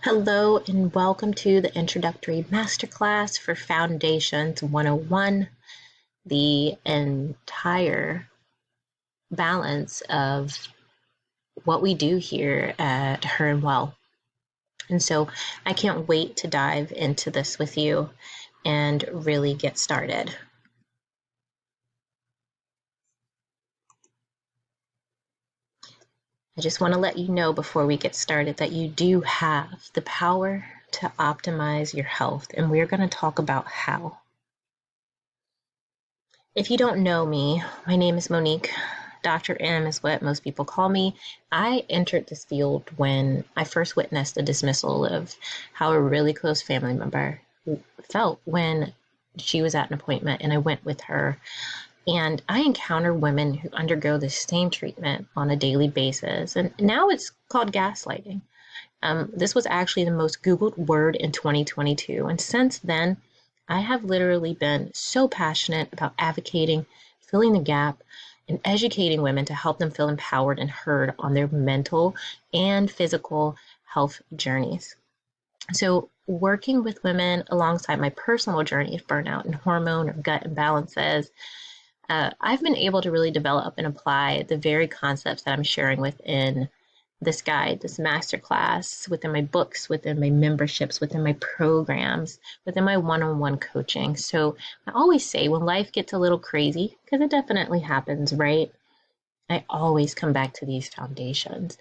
Hello and welcome to the Introductory Masterclass for Foundations 101, the entire balance of what we do here at Her and Well. And so I can't wait to dive into this with you and really get started. I just want to let you know before we get started that you do have the power to optimize your health, and we're going to talk about how. If you don't know me, my name is Monique. Dr. M is what most people call me. I entered this field when I first witnessed the dismissal of how a really close family member felt when she was at an appointment, and I went with her. And I encounter women who undergo the same treatment on a daily basis. And now it's called gaslighting. This was actually the most Googled word in 2022. And since then, I have literally been so passionate about advocating, filling the gap, and educating women to help them feel empowered and heard on their mental and physical health journeys. So working with women alongside my personal journey of burnout and hormone or gut imbalances, I've been able to really develop and apply the very concepts that I'm sharing within this guide, this masterclass, within my books, within my memberships, within my programs, within my one-on-one coaching. So I always say when life gets a little crazy, because it definitely happens, right? I always come back to these foundations.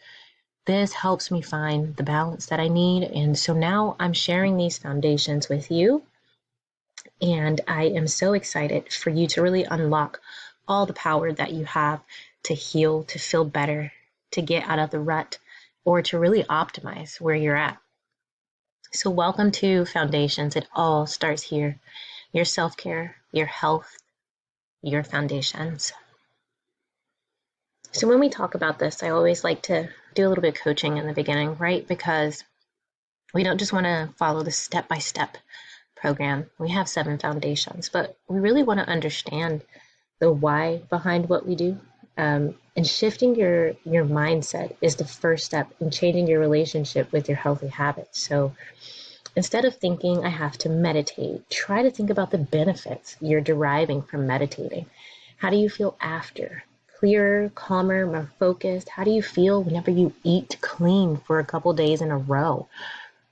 This helps me find the balance that I need. And so now I'm sharing these foundations with you. And I am so excited for you to really unlock all the power that you have to heal, to feel better, to get out of the rut, or to really optimize where you're at. So welcome to Foundations. It all starts here. Your self-care, your health, your foundations. So when we talk about this, I always like to do a little bit of coaching in the beginning, right? Because we don't just want to follow the step-by-step program. We have 7 foundations, but we really want to understand the why behind what we do. And shifting your mindset is the first step in changing your relationship with your healthy habits. So instead of thinking I have to meditate, try to think about the benefits you're deriving from meditating. How do you feel after? Clearer, calmer, more focused? How do you feel whenever you eat clean for a couple days in a row?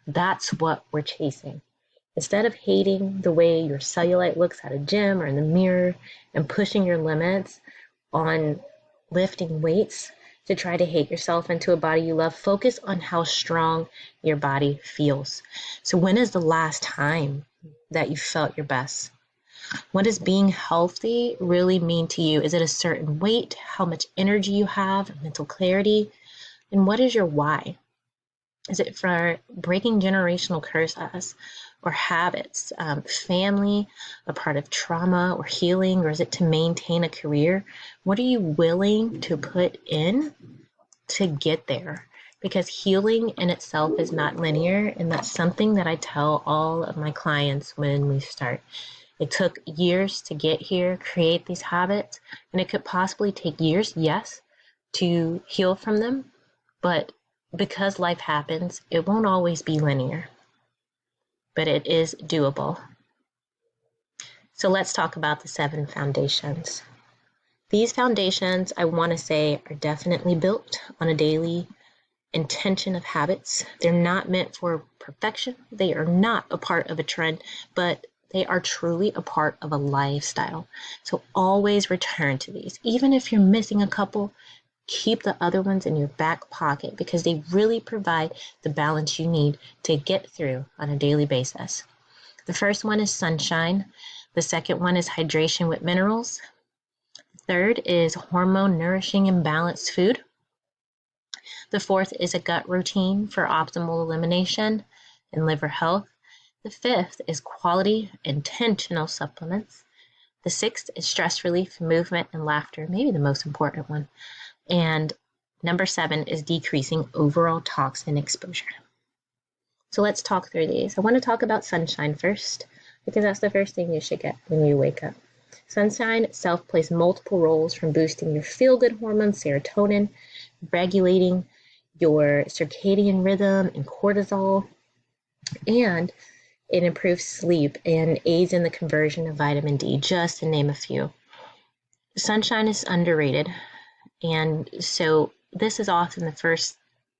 That's what we're chasing. Instead of hating the way your cellulite looks at a gym or in the mirror and pushing your limits on lifting weights to try to hate yourself into a body you love, focus on how strong your body feels. So when is the last time that you felt your best? What does being healthy really mean to you? Is it a certain weight, how much energy you have, mental clarity? And what is your why? Is it for breaking generational curses or habits, family, a part of trauma or healing, or is it to maintain a career? What are you willing to put in to get there? Because healing in itself is not linear, and that's something that I tell all of my clients when we start. It took years to get here, create these habits, and it could possibly take years, yes, to heal from them, but because life happens, it won't always be linear, but it is doable. So let's talk about the 7 foundations. These foundations, I want to say, are definitely built on a daily intention of habits. They're not meant for perfection. They are not a part of a trend, but they are truly a part of a lifestyle. So always return to these. Even if you're missing a couple, keep the other ones in your back pocket because they really provide the balance you need to get through on a daily basis. The first one is sunshine. The second one is hydration with minerals. The third is hormone nourishing and balanced food. The fourth is a gut routine for optimal elimination and liver health. The fifth is quality intentional supplements. The sixth is stress relief, movement, and laughter, maybe the most important one. And number 7 is decreasing overall toxin exposure. So let's talk through these. I want to talk about sunshine first because that's the first thing you should get when you wake up. Sunshine itself plays multiple roles from boosting your feel-good hormone, serotonin, regulating your circadian rhythm and cortisol, And it improves sleep and aids in the conversion of vitamin D, just to name a few. Sunshine is underrated, and so this is often the first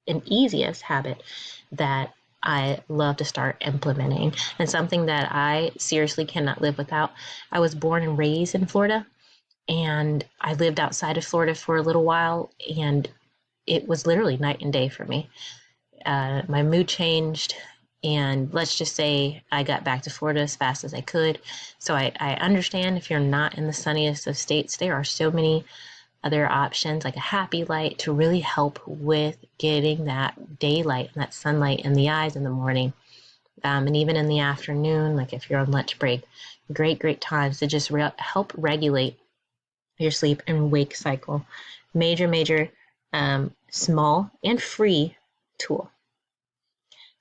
and easiest habit that I love to start implementing, and something that I seriously cannot live without. I was born and raised in Florida, and I lived outside of Florida for a little while, and it was literally night and day for me. My mood changed, and let's just say I got back to Florida as fast as I could. So I understand if you're not in the sunniest of states, there are so many other options like a happy light to really help with getting that daylight and that sunlight in the eyes in the morning. And even in the afternoon, like if you're on lunch break, great times to just help regulate your sleep and wake cycle. Major, small and free tool.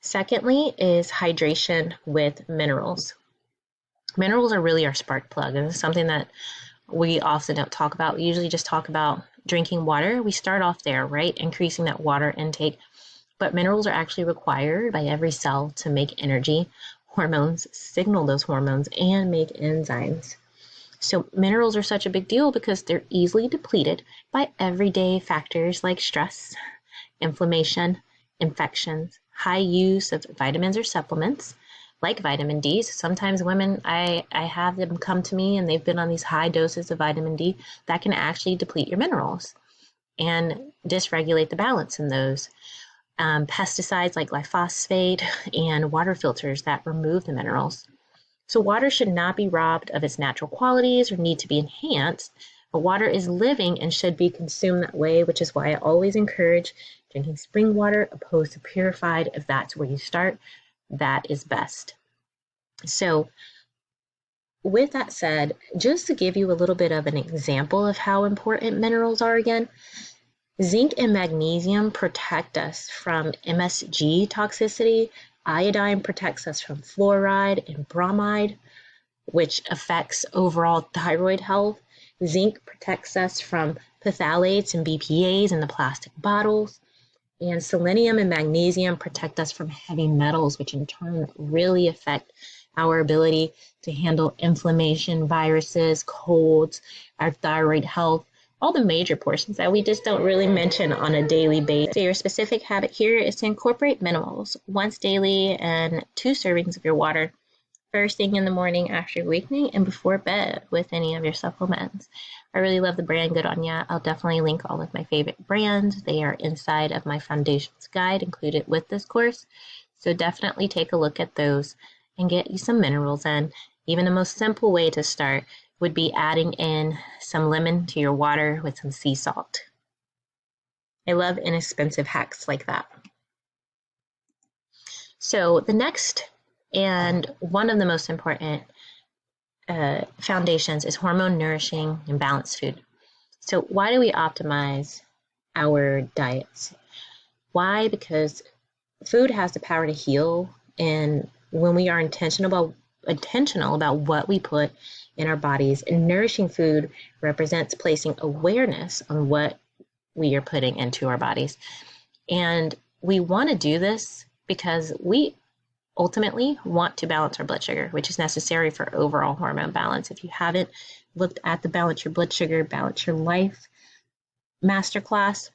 Secondly is hydration with minerals. Minerals are really our spark plug, and it's something that we often don't talk about. We usually just talk about drinking water. We start off there, right? Increasing that water intake. But minerals are actually required by every cell to make energy. Hormones signal those hormones and make enzymes. So minerals are such a big deal because they're easily depleted by everyday factors like stress, inflammation, infections, high use of vitamins or supplements like vitamin D. So sometimes women, I have them come to me and they've been on these high doses of vitamin D that can actually deplete your minerals and dysregulate the balance in those. Pesticides like glyphosate and water filters that remove the minerals. So water should not be robbed of its natural qualities or need to be enhanced. But water is living and should be consumed that way, which is why I always encourage drinking spring water opposed to purified. If that's where you start, that is best. So with that said, just to give you a little bit of an example of how important minerals are again, zinc and magnesium protect us from MSG toxicity. Iodine protects us from fluoride and bromide, which affects overall thyroid health. Zinc protects us from phthalates and BPAs in the plastic bottles. And selenium and magnesium protect us from heavy metals, which in turn really affect our ability to handle inflammation, viruses, colds, our thyroid health, all the major portions that we just don't really mention on a daily basis. So your specific habit here is to incorporate minerals once daily and 2 servings of your water first thing in the morning after awakening and before bed with any of your supplements. I really love the brand Good On Ya. I'll definitely link all of my favorite brands. They are inside of my foundations guide included with this course. So definitely take a look at those and get you some minerals in. Even the most simple way to start would be adding in some lemon to your water with some sea salt. I love inexpensive hacks like that. So the next and one of the most important foundations is hormone nourishing and balanced food. So why do we optimize our diets? Why? Because food has the power to heal, and when we are intentional about what we put in our bodies, and nourishing food represents placing awareness on what we are putting into our bodies. And we want to do this because we ultimately want to balance our blood sugar, which is necessary for overall hormone balance. If you haven't looked at the Balance Your Blood Sugar, Balance Your Life masterclass,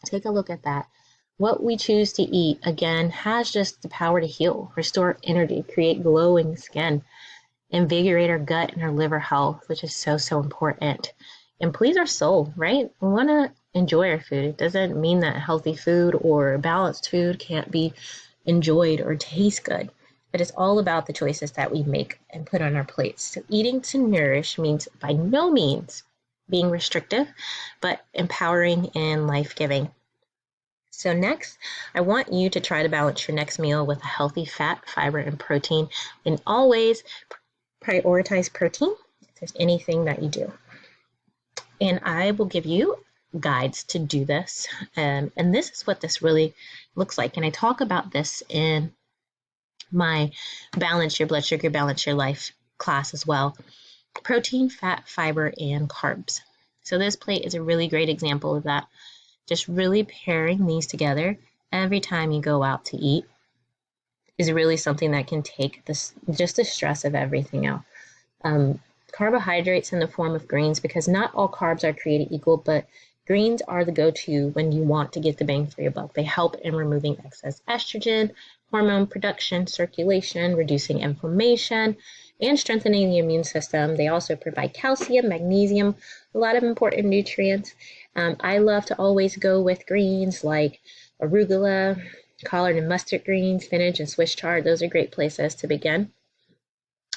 take a look at that. What we choose to eat, again, has just the power to heal, restore energy, create glowing skin, invigorate our gut and our liver health, which is so important, and please our soul, right? We want to enjoy our food. It doesn't mean that healthy food or balanced food can't be enjoyed or taste good, but it's all about the choices that we make and put on our plates. So eating to nourish means by no means being restrictive, but empowering and life-giving. So next, I want you to try to balance your next meal with a healthy fat, fiber, and protein, and always prioritize protein if there's anything that you do. And I will give you guides to do this. And this is what this really looks like. And I talk about this in my Balance Your Blood Sugar, Balance Your Life class as well. Protein, fat, fiber, and carbs. So this plate is a really great example of that. Just really pairing these together every time you go out to eat. is really something that can take this, just the stress of everything out. Um, Carbohydrates in the form of greens, because not all carbs are created equal, but greens are the go-to when you want to get the bang for your buck. They help in removing excess estrogen, hormone production, circulation, reducing inflammation, and strengthening the immune system. They also provide calcium, magnesium, a lot of important nutrients. I love to always go with greens like arugula, collard and mustard greens, spinach, and Swiss chard. Those are great places to begin.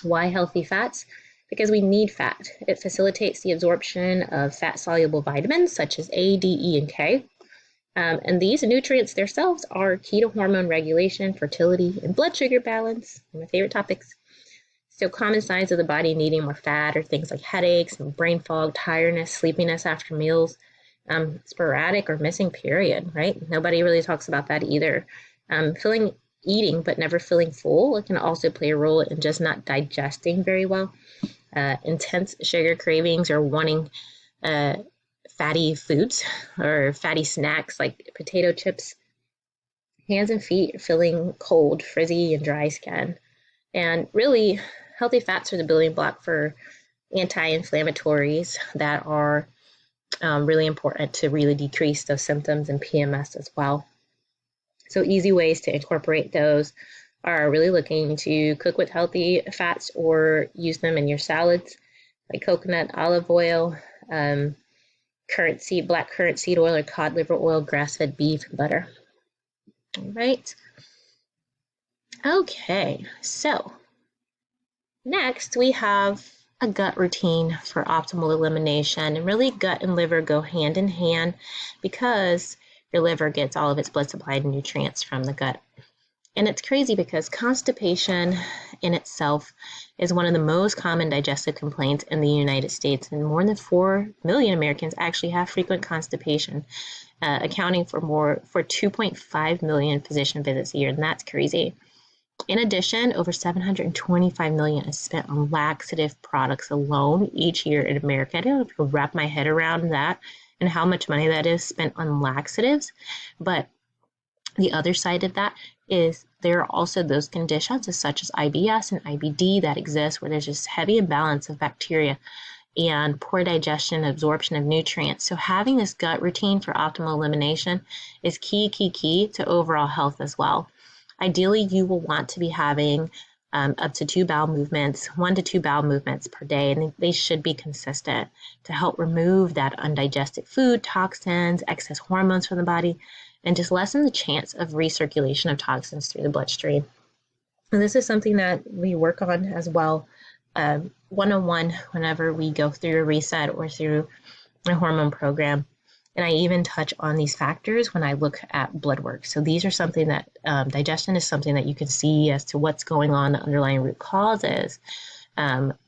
Why healthy fats? Because we need fat. It facilitates the absorption of fat-soluble vitamins such as A, D, E, and K. And these nutrients themselves are key to hormone regulation, fertility, and blood sugar balance, my favorite topics. So common signs of the body needing more fat are things like headaches, and brain fog, tiredness, sleepiness after meals, sporadic or missing period, right? Nobody really talks about that either. Eating but never feeling full, it can also play a role in just not digesting very well. Intense sugar cravings or wanting fatty foods or fatty snacks like potato chips. Hands and feet feeling cold, frizzy, and dry skin. And really, healthy fats are the building block for anti-inflammatories that are really important to really decrease those symptoms and PMS as well. So easy ways to incorporate those are really looking to cook with healthy fats or use them in your salads, like coconut, olive oil, black currant seed oil, or cod liver oil, grass-fed beef, and butter. All right. Okay, so next we have a gut routine for optimal elimination. And really, gut and liver go hand in hand because your liver gets all of its blood supply and nutrients from the gut. And it's crazy because constipation in itself is one of the most common digestive complaints in the United States. And more than 4 million Americans actually have frequent constipation, accounting for 2.5 million physician visits a year. And that's crazy. In addition, over 725 million is spent on laxative products alone each year in America. I don't know if I can wrap my head around that and how much money that is spent on laxatives. But the other side of that is there are also those conditions such as IBS and IBD that exist where there's just heavy imbalance of bacteria and poor digestion, absorption of nutrients. So having this gut routine for optimal elimination is key to overall health as well. Ideally, you will want to be having up to 2 bowel movements, 1 to 2 bowel movements per day, and they should be consistent to help remove that undigested food, toxins, excess hormones from the body, and just lessen the chance of recirculation of toxins through the bloodstream. And this is something that we work on as well, one-on-one whenever we go through a reset or through a hormone program. And I even touch on these factors when I look at blood work. So these are something that digestion is something that you can see as to what's going on, the underlying root causes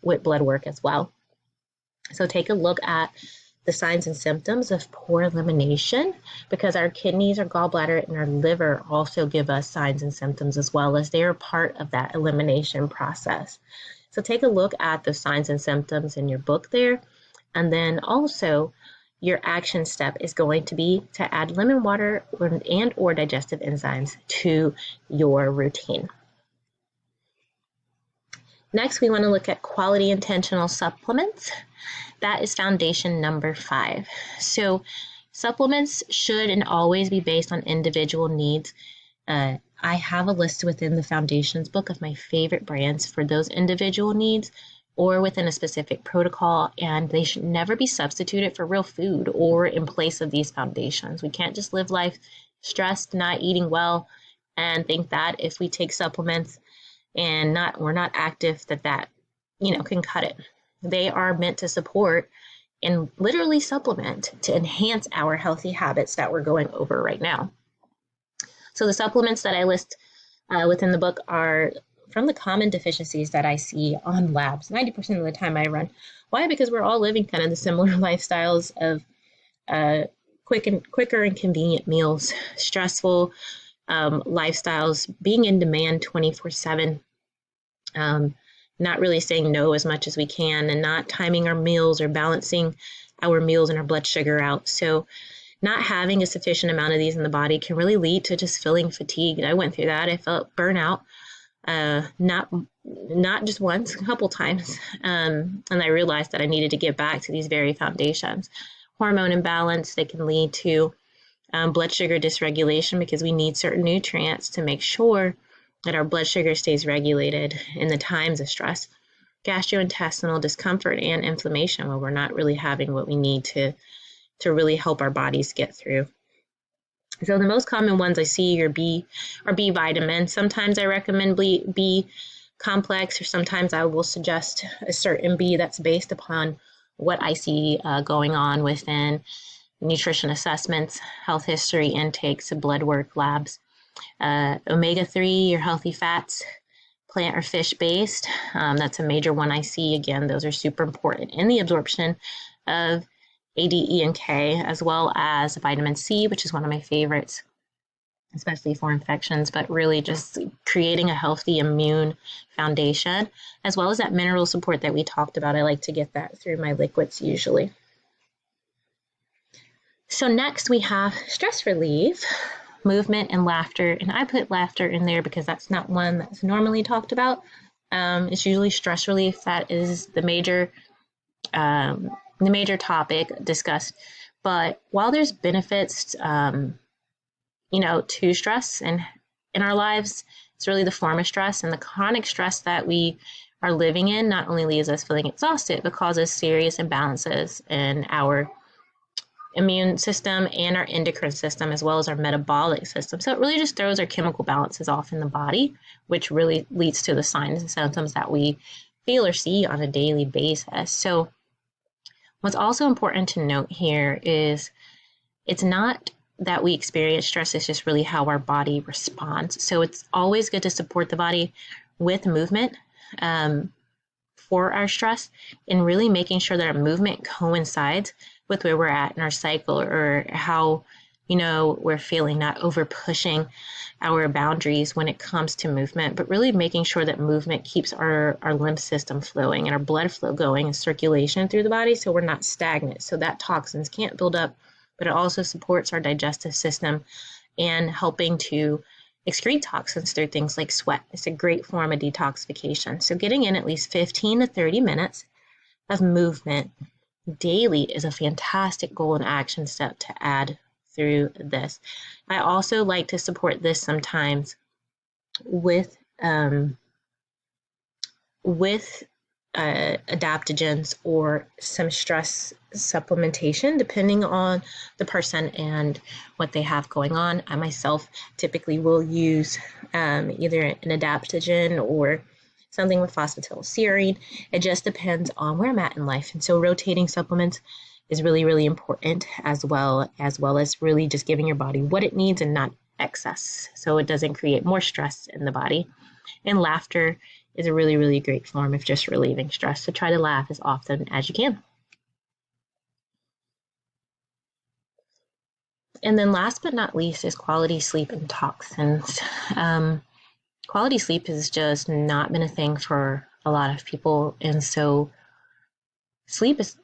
with blood work as well. So take a look at the signs and symptoms of poor elimination, because our kidneys, our gallbladder, and our liver also give us signs and symptoms as well, as they are part of that elimination process. So take a look at the signs and symptoms in your book there. And then also your action step is going to be to add lemon water or digestive enzymes to your routine. Next, we want to look at quality intentional supplements. That is foundation number 5. So supplements should and always be based on individual needs. I have a list within the foundations book of my favorite brands for those individual needs or within a specific protocol, and they should never be substituted for real food or in place of these foundations. We can't just live life stressed, not eating well, and think that if we take supplements and we're not active, that can cut it. They are meant to support and literally supplement to enhance our healthy habits that we're going over right now. So the supplements that I list within the book are from the common deficiencies that I see on labs 90% of the time I run. Why? Because we're all living kind of the similar lifestyles of quicker and convenient meals, stressful lifestyles, being in demand 24/7, not really saying no as much as we can, and not timing our meals or balancing our meals and our blood sugar out. So not having a sufficient amount of these in the body can really lead to just feeling fatigued. I went through that. I felt burnout, not just once, a couple times. And I realized that I needed to get back to these very foundations. Hormone imbalance, they can lead to blood sugar dysregulation because we need certain nutrients to make sure that our blood sugar stays regulated in the times of stress. Gastrointestinal discomfort and inflammation when we're not really having what we need to really help our bodies get through. So the most common ones I see are B vitamins. Sometimes I recommend B complex, or sometimes I will suggest a certain B that's based upon what I see going on within nutrition assessments, health history intakes, blood work labs. Omega-3, your healthy fats, plant or fish based. That's a major one I see. Again, those are super important in the absorption of A, D, E, and K, as well as vitamin C, which is one of my favorites, especially for infections, but really just creating a healthy immune foundation, as well as that mineral support that we talked about. I like to get that through my liquids usually. So next we have stress relief, movement, and laughter. And I put laughter in there because that's not one that's normally talked about. It's usually stress relief that is the major topic discussed. But while there's benefits, to stress and in our lives, it's really the form of stress, and the chronic stress that we are living in not only leaves us feeling exhausted, but causes serious imbalances in our immune system and our endocrine system, as well as our metabolic system. So it really just throws our chemical balances off in the body, which really leads to the signs and symptoms that we feel or see on a daily basis. So what's also important to note here is it's not that we experience stress, it's just really how our body responds. So it's always good to support the body with movement for our stress, and really making sure that our movement coincides with where we're at in our cycle, or how we're feeling, not over pushing our boundaries when it comes to movement, but really making sure that movement keeps our lymph system flowing and our blood flow going and circulation through the body, so we're not stagnant, so that toxins can't build up. But it also supports our digestive system and helping to excrete toxins through things like sweat. It's a great form of detoxification. So getting in at least 15 to 30 minutes of movement daily is a fantastic goal and action step to add through this. I also like to support this sometimes with adaptogens or some stress supplementation, depending on the person and what they have going on. I myself typically will use either an adaptogen or something with phosphatidylserine. It just depends on where I'm at in life. And so rotating supplements is really, really important, as well as really just giving your body what it needs and not excess, so it doesn't create more stress in the body. And laughter is a really, really great form of just relieving stress. So try to laugh as often as you can. And then last but not least is quality sleep and toxins. Quality sleep has just not been a thing for a lot of people. And so sleep is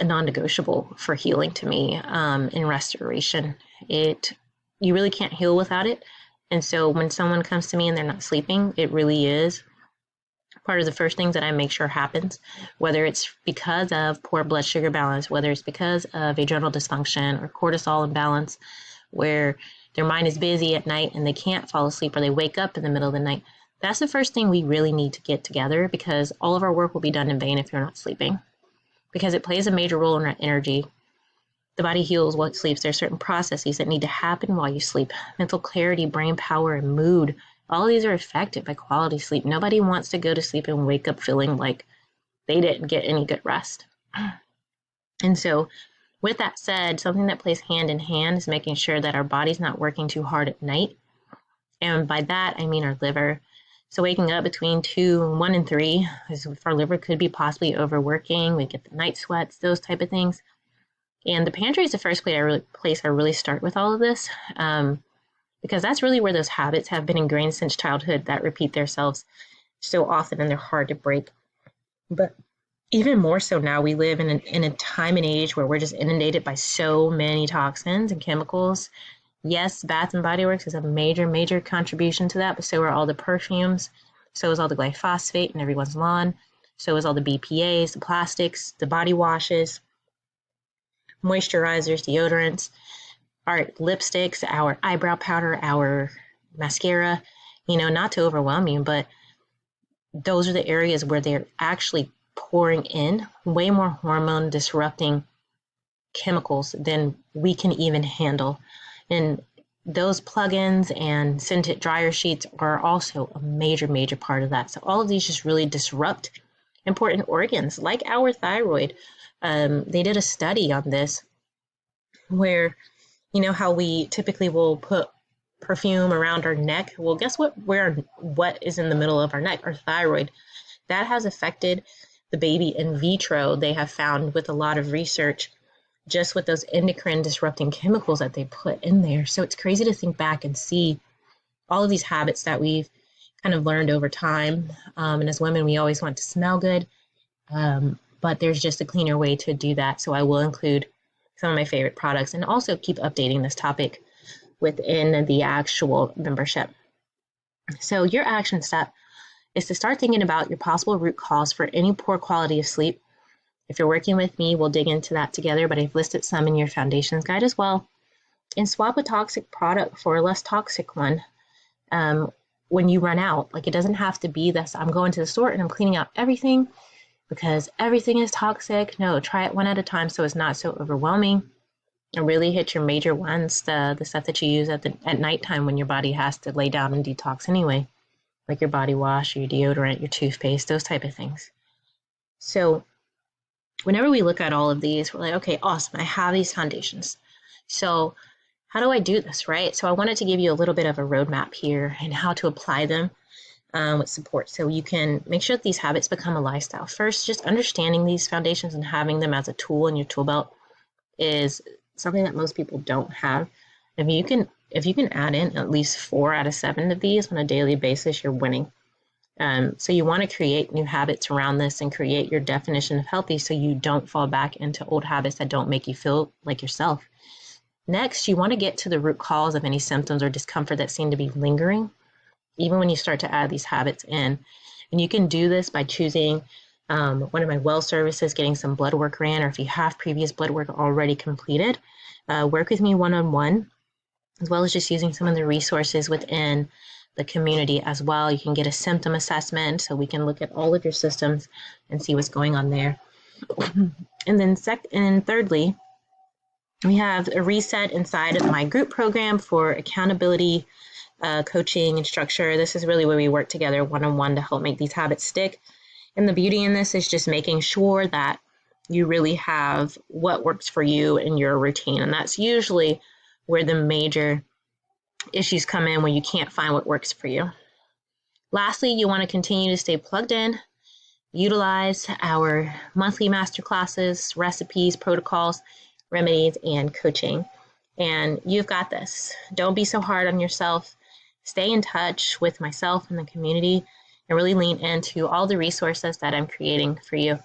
a non-negotiable for healing to me, in restoration. You really can't heal without it. And so when someone comes to me and they're not sleeping, it really is part of the first things that I make sure happens, whether it's because of poor blood sugar balance, whether it's because of adrenal dysfunction or cortisol imbalance, where their mind is busy at night and they can't fall asleep, or they wake up in the middle of the night. That's the first thing we really need to get together, because all of our work will be done in vain if you're not sleeping, because it plays a major role in our energy. The body heals while it sleeps. There are certain processes that need to happen while you sleep. Mental clarity, brain power, and mood. All of these are affected by quality sleep. Nobody wants to go to sleep and wake up feeling like they didn't get any good rest. And so with that said, something that plays hand in hand is making sure that our body's not working too hard at night. And by that, I mean our liver. So waking up between 1 and 3, if our liver could be possibly overworking, we get the night sweats, those type of things. And the pantry is the first place I really start with all of this, because that's really where those habits have been ingrained since childhood that repeat themselves so often, and they're hard to break. But even more so now, we live in a time and age where we're just inundated by so many toxins and chemicals. Yes, Bath and Body Works is a major, major contribution to that, but so are all the perfumes. So is all the glyphosate in everyone's lawn. So is all the BPAs, the plastics, the body washes, moisturizers, deodorants, our lipsticks, our eyebrow powder, our mascara. Not to overwhelm you, but those are the areas where they're actually pouring in way more hormone disrupting chemicals than we can even handle. And those plugins and scented dryer sheets are also a major, major part of that. So all of these just really disrupt important organs like our thyroid. They did a study on this where, how we typically will put perfume around our neck. Well, guess what is in the middle of our neck? Our thyroid. That has affected the baby in vitro. They have found with a lot of research, just with those endocrine disrupting chemicals that they put in there. So it's crazy to think back and see all of these habits that we've kind of learned over time. And as women, we always want to smell good, but there's just a cleaner way to do that. So I will include some of my favorite products and also keep updating this topic within the actual membership. So your action step is to start thinking about your possible root cause for any poor quality of sleep. If you're working with me, we'll dig into that together, but I've listed some in your foundations guide as well. And swap a toxic product for a less toxic one when you run out. Like, it doesn't have to be this, I'm going to the store and I'm cleaning out everything because everything is toxic. No, try it one at a time so it's not so overwhelming. And really hit your major ones, the stuff that you use at nighttime when your body has to lay down and detox anyway, like your body wash, your deodorant, your toothpaste, those type of things. So whenever we look at all of these, we're like, okay, awesome, I have these foundations. So how do I do this, right? So I wanted to give you a little bit of a roadmap here and how to apply them with support so you can make sure that these habits become a lifestyle. First, just understanding these foundations and having them as a tool in your tool belt is something that most people don't have. If you can add in at least 4 out of 7 of these on a daily basis, you're winning. So you want to create new habits around this and create your definition of healthy so you don't fall back into old habits that don't make you feel like yourself. Next, you want to get to the root cause of any symptoms or discomfort that seem to be lingering, even when you start to add these habits in. And you can do this by choosing one of my well services, getting some blood work ran, or if you have previous blood work already completed, work with me one-on-one, as well as just using some of the resources within the community as well. You can get a symptom assessment so we can look at all of your systems and see what's going on there. And thirdly, we have a reset inside of my group program for accountability, coaching, and structure. This is really where we work together one-on-one to help make these habits stick. And the beauty in this is just making sure that you really have what works for you in your routine. And that's usually where the major issues come in, when you can't find what works for you. Lastly, you want to continue to stay plugged in, utilize our monthly masterclasses, recipes, protocols, remedies, and coaching. And you've got this. Don't be so hard on yourself. Stay in touch with myself and the community and really lean into all the resources that I'm creating for you.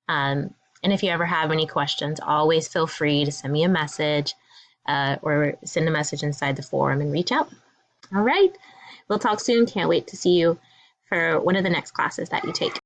And if you ever have any questions, always feel free to send me a message or send a message inside the forum and reach out. All right. We'll talk soon. Can't wait to see you for one of the next classes that you take.